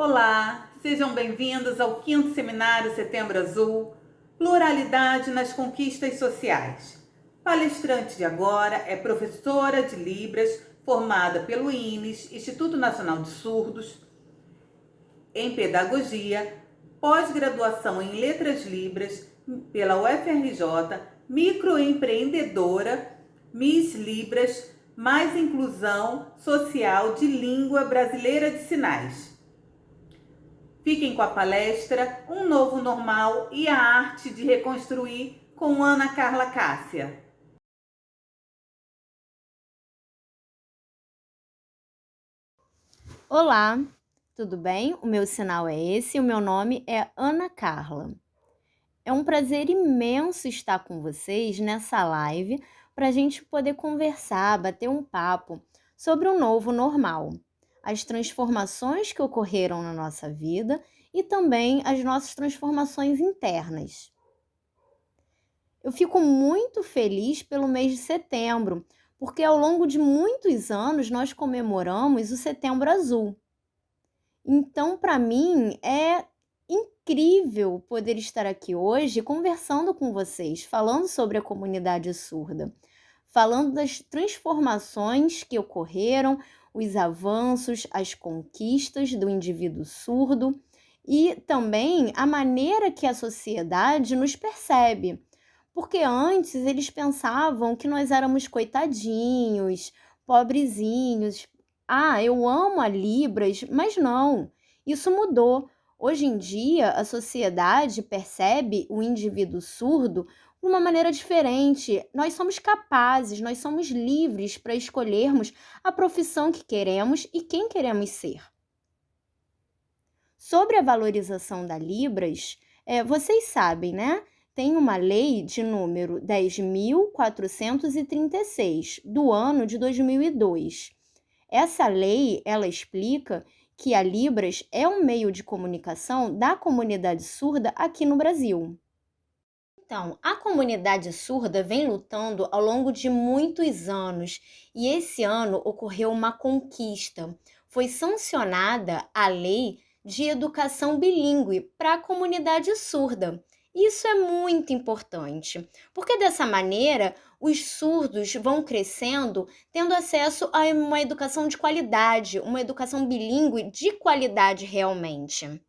Olá, sejam bem-vindos ao 5º Seminário Setembro Azul, Pluralidade nas Conquistas Sociais. Palestrante de agora é professora de Libras, formada pelo INES, Instituto Nacional de Surdos, em Pedagogia, pós-graduação em Letras Libras pela UFRJ, microempreendedora, Miss Libras, mais inclusão social de língua brasileira de sinais. Fiquem com a palestra Um Novo Normal e a Arte de Reconstruir com Ana Carla Cássia. Olá, tudo bem? O meu sinal é esse e o meu nome é Ana Carla. É um prazer imenso estar com vocês nessa live para a gente poder conversar, bater um papo sobre o novo normal, as transformações que ocorreram na nossa vida e também as nossas transformações internas. Eu fico muito feliz pelo mês de setembro, porque ao longo de muitos anos nós comemoramos o Setembro Azul. Então, para mim, é incrível poder estar aqui hoje conversando com vocês, falando sobre a comunidade surda, falando das transformações que ocorreram, os avanços, as conquistas do indivíduo surdo e também a maneira que a sociedade nos percebe. Porque antes eles pensavam que nós éramos coitadinhos, pobrezinhos. Ah, eu amo a Libras, mas não, isso mudou. Hoje em dia, a sociedade percebe o indivíduo surdo de uma maneira diferente. Nós somos capazes, nós somos livres para escolhermos a profissão que queremos e quem queremos ser. Sobre a valorização da Libras, vocês sabem, né? Tem uma lei de número 10.436, do ano de 2002. Essa lei, ela explica que a Libras é um meio de comunicação da comunidade surda aqui no Brasil. Então, a comunidade surda vem lutando ao longo de muitos anos e esse ano ocorreu uma conquista. Foi sancionada a Lei de Educação Bilíngue para a comunidade surda. Isso é muito importante, porque dessa maneira os surdos vão crescendo, tendo acesso a uma educação de qualidade, uma educação bilíngue de qualidade realmente.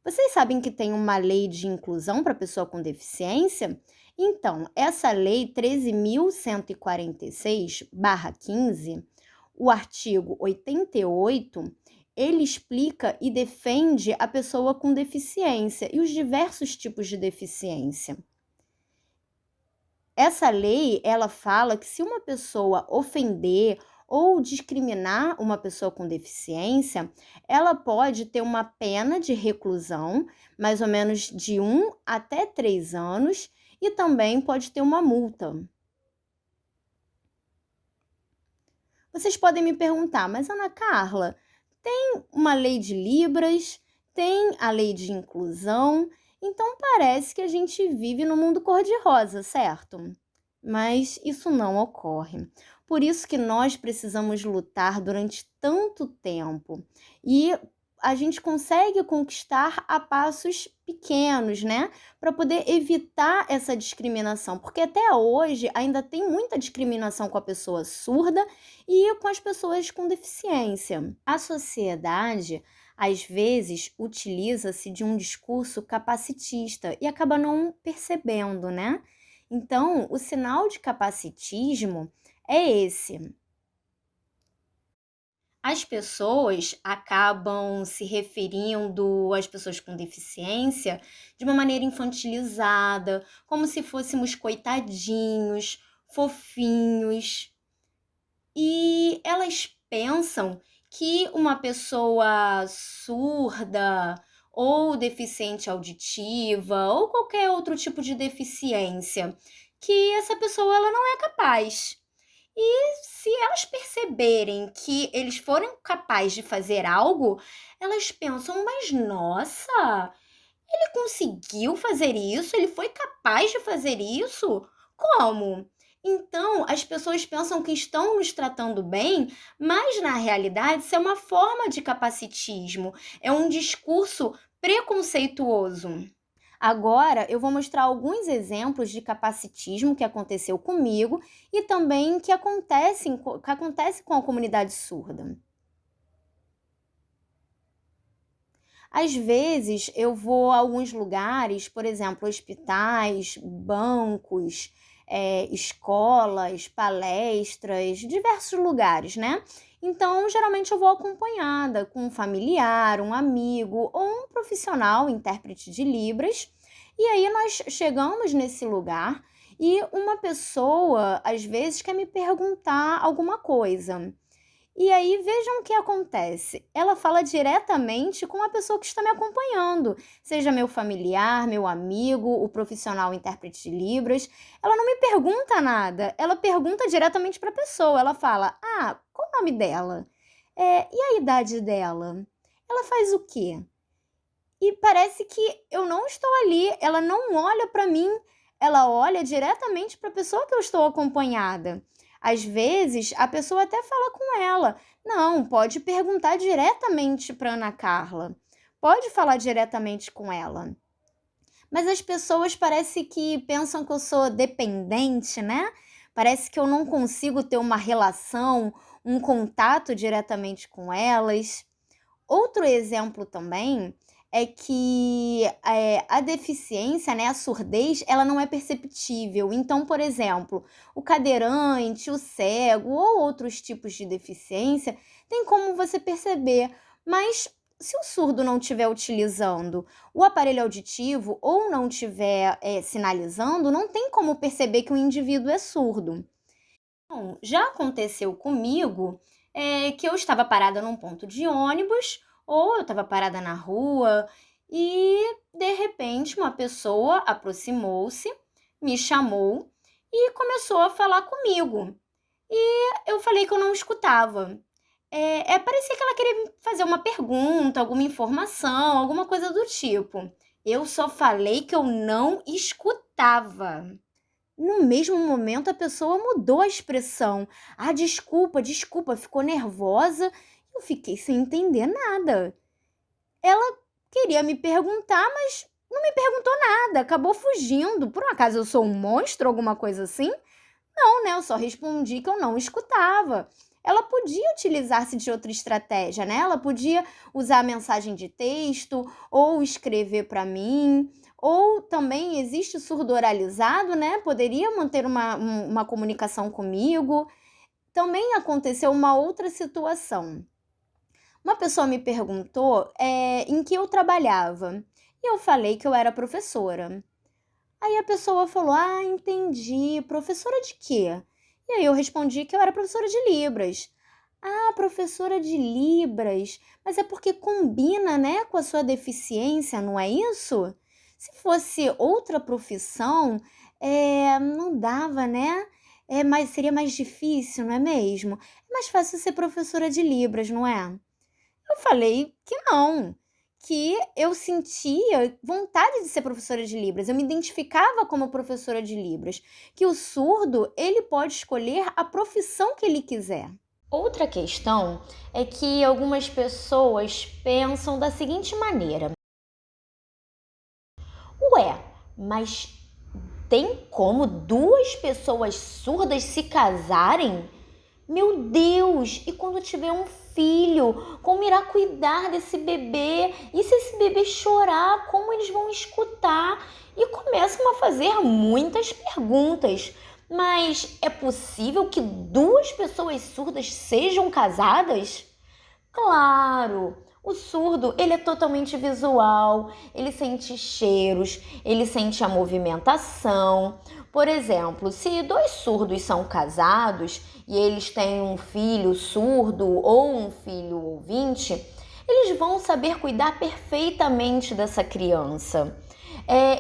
Vocês sabem que tem uma lei de inclusão para pessoa com deficiência? Então, essa lei 13.146/15, o artigo 88, ele explica e defende a pessoa com deficiência e os diversos tipos de deficiência. Essa lei, ela fala que se uma pessoa ofender ou discriminar uma pessoa com deficiência, ela pode ter uma pena de reclusão, mais ou menos de 1 até 3 anos, e também pode ter uma multa. Vocês podem me perguntar, mas Ana Carla, tem uma lei de Libras, tem a lei de inclusão, então parece que a gente vive no mundo cor-de-rosa, certo? Mas isso não ocorre. Por isso que nós precisamos lutar durante tanto tempo e a gente consegue conquistar a passos pequenos, né? Para poder evitar essa discriminação, porque até hoje ainda tem muita discriminação com a pessoa surda e com as pessoas com deficiência. A sociedade, às vezes, utiliza-se de um discurso capacitista e acaba não percebendo, né? Então, o sinal de capacitismo é esse. As pessoas acabam se referindo às pessoas com deficiência de uma maneira infantilizada, como se fôssemos coitadinhos, fofinhos. E elas pensam que uma pessoa surda ou deficiente auditiva ou qualquer outro tipo de deficiência, que essa pessoa ela não é capaz. E se elas perceberem que eles foram capazes de fazer algo, elas pensam, mas nossa, ele conseguiu fazer isso? Ele foi capaz de fazer isso? Como? Então, as pessoas pensam que estão nos tratando bem, mas na realidade isso é uma forma de capacitismo, é um discurso preconceituoso. Agora, eu vou mostrar alguns exemplos de capacitismo que aconteceu comigo e também que acontece com a comunidade surda. Às vezes, eu vou a alguns lugares, por exemplo, hospitais, bancos, escolas, palestras, diversos lugares, né? Então, geralmente eu vou acompanhada com um familiar, um amigo ou um profissional, intérprete de Libras. E aí nós chegamos nesse lugar e uma pessoa, às vezes, quer me perguntar alguma coisa. E aí vejam o que acontece. Ela fala diretamente com a pessoa que está me acompanhando, seja meu familiar, meu amigo, o profissional intérprete de Libras. Ela não me pergunta nada, ela pergunta diretamente para a pessoa. Ela fala: Ah, qual o nome dela? E a idade dela? Ela faz o quê? E parece que eu não estou ali, ela não olha para mim, ela olha diretamente para a pessoa que eu estou acompanhada. Às vezes, a pessoa até fala com ela: Não, pode perguntar diretamente para Ana Carla, pode falar diretamente com ela. Mas as pessoas parece que pensam que eu sou dependente, né? Parece que eu não consigo ter uma relação, um contato diretamente com elas. Outro exemplo também é que a deficiência, né, a surdez, ela não é perceptível. Então, por exemplo, o cadeirante, o cego ou outros tipos de deficiência, tem como você perceber, mas se o surdo não estiver utilizando o aparelho auditivo ou não estiver sinalizando, não tem como perceber que o indivíduo é surdo. Bom, já aconteceu comigo que eu estava parada num ponto de ônibus ou eu estava parada na rua e, de repente, uma pessoa aproximou-se, me chamou e começou a falar comigo. E eu falei que eu não escutava. Parecia que ela queria me fazer uma pergunta, alguma informação, alguma coisa do tipo. Eu só falei que eu não escutava. No mesmo momento, a pessoa mudou a expressão. Ah, desculpa, desculpa, ficou nervosa. Eu fiquei sem entender nada. Ela queria me perguntar, mas não me perguntou nada, acabou fugindo. Por um acaso eu sou um monstro, alguma coisa assim? Não, né? Eu só respondi que eu não escutava. Ela podia utilizar-se de outra estratégia, né? Ela podia usar mensagem de texto ou escrever para mim. Ou também existe surdo oralizado, né? Poderia manter uma comunicação comigo. Também aconteceu uma outra situação. Uma pessoa me perguntou em que eu trabalhava. E eu falei que eu era professora. Aí a pessoa falou: Ah, entendi. Professora de quê? E aí eu respondi que eu era professora de Libras. Ah, professora de Libras. Mas é porque combina, né, com a sua deficiência, não é isso? Se fosse outra profissão, não dava, né? Mas seria mais difícil, não é mesmo? É mais fácil ser professora de Libras, não é? Eu falei que não, que eu sentia vontade de ser professora de Libras, eu me identificava como professora de Libras, que o surdo, ele pode escolher a profissão que ele quiser. Outra questão é que algumas pessoas pensam da seguinte maneira: Ué, mas tem como duas pessoas surdas se casarem? Meu Deus! E quando tiver um filho, como irá cuidar desse bebê? E se esse bebê chorar, como eles vão escutar? E começam a fazer muitas perguntas. Mas é possível que duas pessoas surdas sejam casadas? Claro! O surdo, ele é totalmente visual, ele sente cheiros, ele sente a movimentação. Por exemplo, se dois surdos são casados e eles têm um filho surdo ou um filho ouvinte, eles vão saber cuidar perfeitamente dessa criança.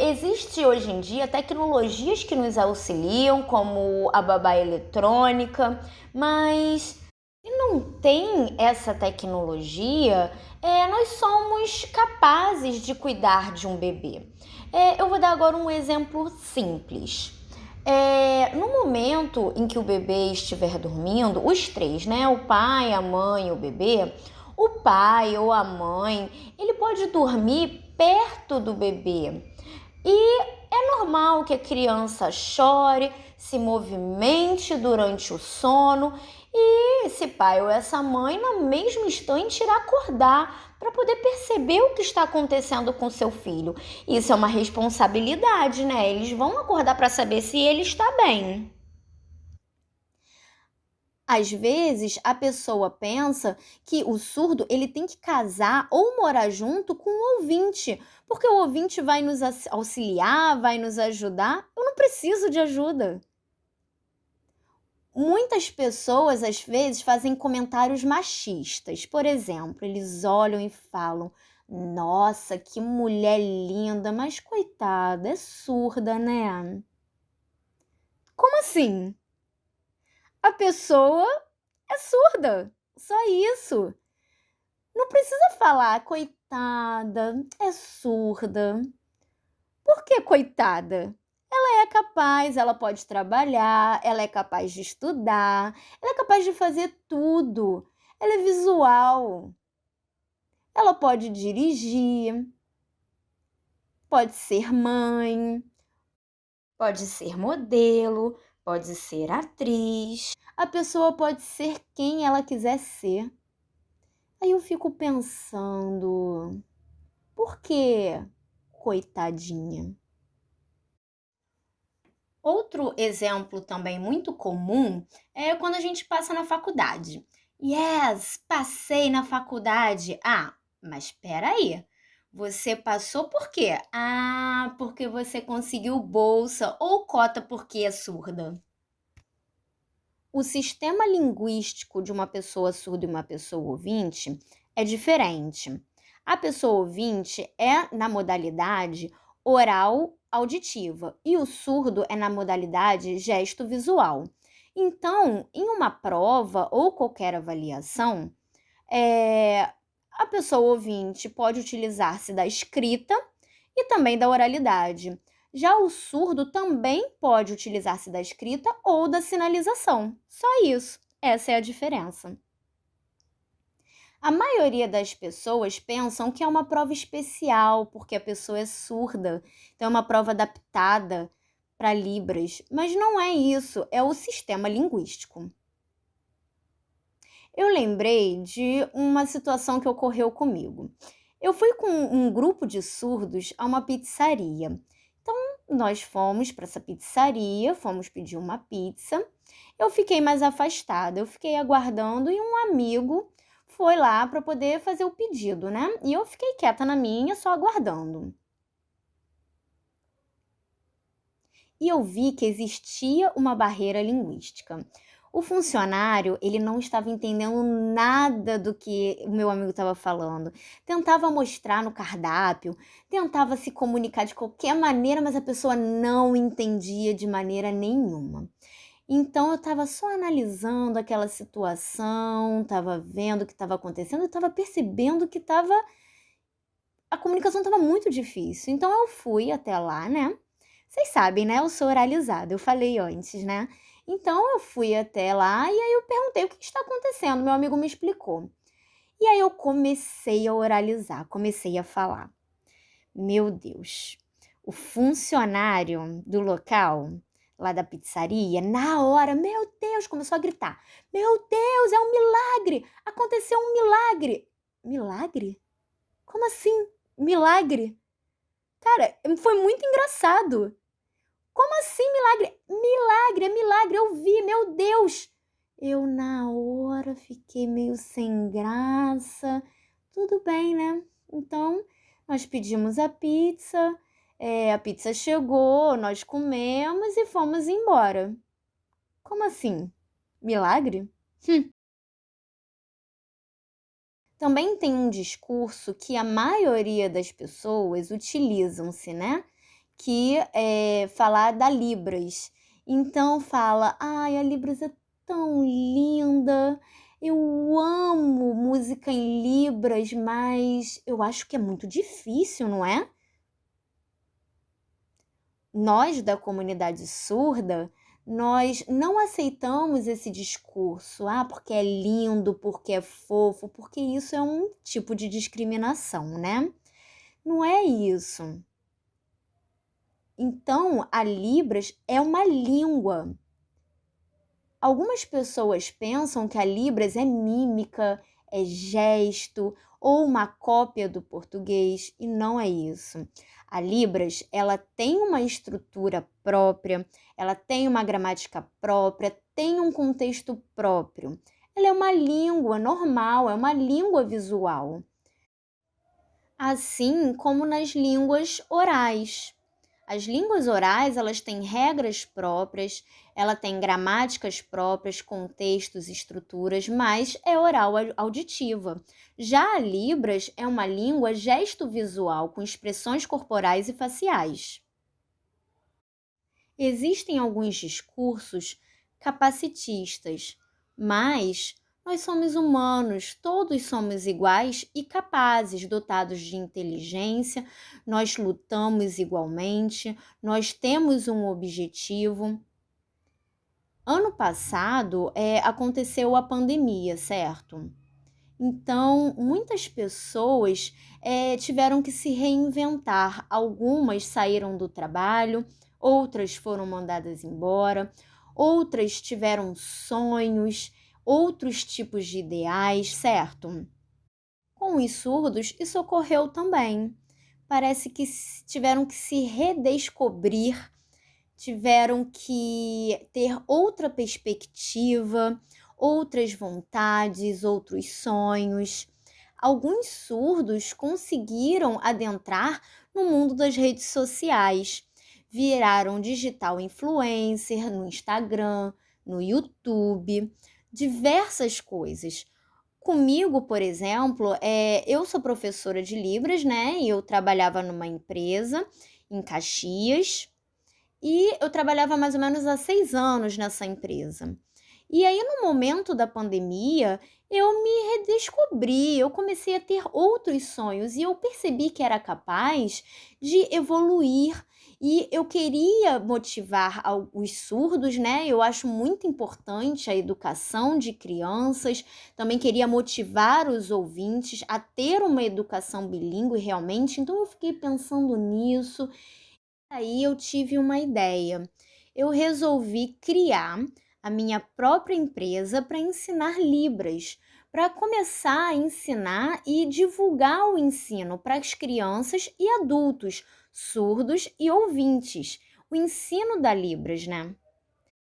Existe hoje em dia tecnologias que nos auxiliam, como a babá eletrônica, mas se não tem essa tecnologia, nós somos capazes de cuidar de um bebê. Eu vou dar agora um exemplo simples. No momento em que o bebê estiver dormindo, os três, né? O pai, a mãe e o bebê, o pai ou a mãe, ele pode dormir perto do bebê. E é normal que a criança chore, se movimente durante o sono e esse pai ou essa mãe, no mesmo instante, irá acordar para poder perceber o que está acontecendo com seu filho. Isso é uma responsabilidade, né? Eles vão acordar para saber se ele está bem. Às vezes, a pessoa pensa que o surdo ele tem que casar ou morar junto com o ouvinte, porque o ouvinte vai nos auxiliar, vai nos ajudar. Eu não preciso de ajuda. Muitas pessoas, às vezes, fazem comentários machistas. Por exemplo, eles olham e falam: Nossa, que mulher linda, mas coitada, é surda, né? Como assim? A pessoa é surda, só isso. Não precisa falar, coitada, é surda. Por que coitada? Ela é capaz, ela pode trabalhar, ela é capaz de estudar, ela é capaz de fazer tudo. Ela é visual, ela pode dirigir, pode ser mãe, pode ser modelo, pode ser atriz. A pessoa pode ser quem ela quiser ser. Aí eu fico pensando, por que coitadinha? Outro exemplo também muito comum é quando a gente passa na faculdade. Yes, passei na faculdade. Ah, mas espera aí. Você passou por quê? Ah, porque você conseguiu bolsa ou cota porque é surda. O sistema linguístico de uma pessoa surda e uma pessoa ouvinte é diferente. A pessoa ouvinte é na modalidade oral auditiva e o surdo é na modalidade gesto visual. Então, em uma prova ou qualquer avaliação, é, a pessoa ouvinte pode utilizar-se da escrita e também da oralidade. Já o surdo também pode utilizar-se da escrita ou da sinalização. Só isso. Essa é a diferença. A maioria das pessoas pensam que é uma prova especial porque a pessoa é surda. Então é uma prova adaptada para Libras, mas não é isso, é o sistema linguístico. Eu lembrei de uma situação que ocorreu comigo. Eu fui com um grupo de surdos a uma pizzaria. Então, nós fomos para essa pizzaria, fomos pedir uma pizza. Eu fiquei mais afastada, eu fiquei aguardando e um amigo foi lá para poder fazer o pedido, né? E eu fiquei quieta na minha, só aguardando. E eu vi que existia uma barreira linguística. O funcionário, ele não estava entendendo nada do que o meu amigo estava falando. Tentava mostrar no cardápio, tentava se comunicar de qualquer maneira, mas a pessoa não entendia de maneira nenhuma. Então eu estava só analisando aquela situação, estava vendo o que estava acontecendo, estava percebendo que a comunicação estava muito difícil. Então eu fui até lá, né? Vocês sabem, né? Eu sou oralizada, eu falei antes, né? Então eu fui até lá e aí eu perguntei o que está acontecendo. Meu amigo me explicou. E aí eu comecei a oralizar, comecei a falar. Meu Deus, o funcionário do local, lá da pizzaria, na hora, meu Deus, começou a gritar. Meu Deus, é um milagre! Aconteceu um milagre! Milagre? Como assim? Milagre? Cara, foi muito engraçado. Como assim milagre? Milagre, é milagre, eu vi, meu Deus! Eu, na hora, fiquei meio sem graça. Tudo bem, né? Então, nós pedimos a pizza chegou, nós comemos e fomos embora. Como assim? Milagre? Também tem um discurso que a maioria das pessoas utilizam-se, né? Que é falar da Libras. Então fala, ai, a Libras é tão linda, eu amo música em Libras, mas eu acho que é muito difícil, não é? Nós da comunidade surda, nós não aceitamos esse discurso, porque é lindo, porque é fofo, porque isso é um tipo de discriminação, né? Não é isso. Então, a Libras é uma língua. Algumas pessoas pensam que a Libras é mímica, é gesto ou uma cópia do português, e não é isso. A Libras, ela tem uma estrutura própria, ela tem uma gramática própria, tem um contexto próprio. Ela é uma língua normal, é uma língua visual. Assim como nas línguas orais. As línguas orais, elas têm regras próprias, ela tem gramáticas próprias, contextos, estruturas, mas é oral auditiva. Já a Libras é uma língua gesto-visual com expressões corporais e faciais. Existem alguns discursos capacitistas, mas nós somos humanos, todos somos iguais e capazes, dotados de inteligência, nós lutamos igualmente, nós temos um objetivo. Ano passado, aconteceu a pandemia, certo? Então, muitas pessoas tiveram que se reinventar. Algumas saíram do trabalho, outras foram mandadas embora, outras tiveram sonhos, outros tipos de ideais, certo? Com os surdos, isso ocorreu também. Parece que tiveram que se redescobrir, tiveram que ter outra perspectiva, outras vontades, outros sonhos. Alguns surdos conseguiram adentrar no mundo das redes sociais, viraram digital influencer no Instagram, no YouTube, diversas coisas. Comigo, por exemplo, eu sou professora de Libras, né? E eu trabalhava numa empresa em Caxias, e eu trabalhava mais ou menos há 6 anos nessa empresa. E aí, no momento da pandemia, eu me redescobri, eu comecei a ter outros sonhos e eu percebi que era capaz de evoluir. E eu queria motivar os surdos, né? Eu acho muito importante a educação de crianças. Também queria motivar os ouvintes a ter uma educação bilíngue realmente. Então, eu fiquei pensando nisso. Aí eu tive uma ideia. Eu resolvi criar a minha própria empresa para ensinar Libras, para começar a ensinar e divulgar o ensino para as crianças e adultos, surdos e ouvintes. O ensino da Libras, né?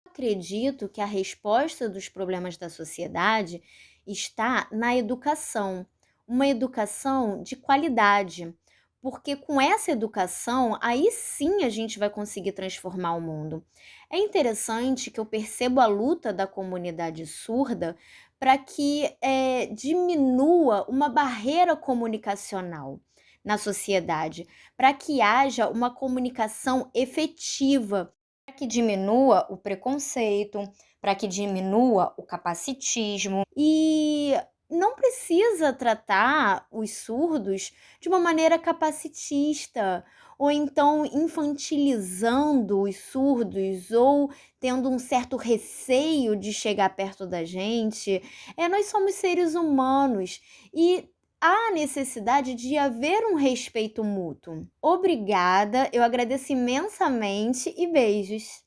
Acredito que a resposta dos problemas da sociedade está na educação, uma educação de qualidade, porque com essa educação, aí sim a gente vai conseguir transformar o mundo. É interessante que eu percebo a luta da comunidade surda para que diminua uma barreira comunicacional na sociedade, para que haja uma comunicação efetiva, para que diminua o preconceito, para que diminua o capacitismo. E não precisa tratar os surdos de uma maneira capacitista, ou então infantilizando os surdos, ou tendo um certo receio de chegar perto da gente. Nós somos seres humanos e há necessidade de haver um respeito mútuo. Obrigada, eu agradeço imensamente e beijos.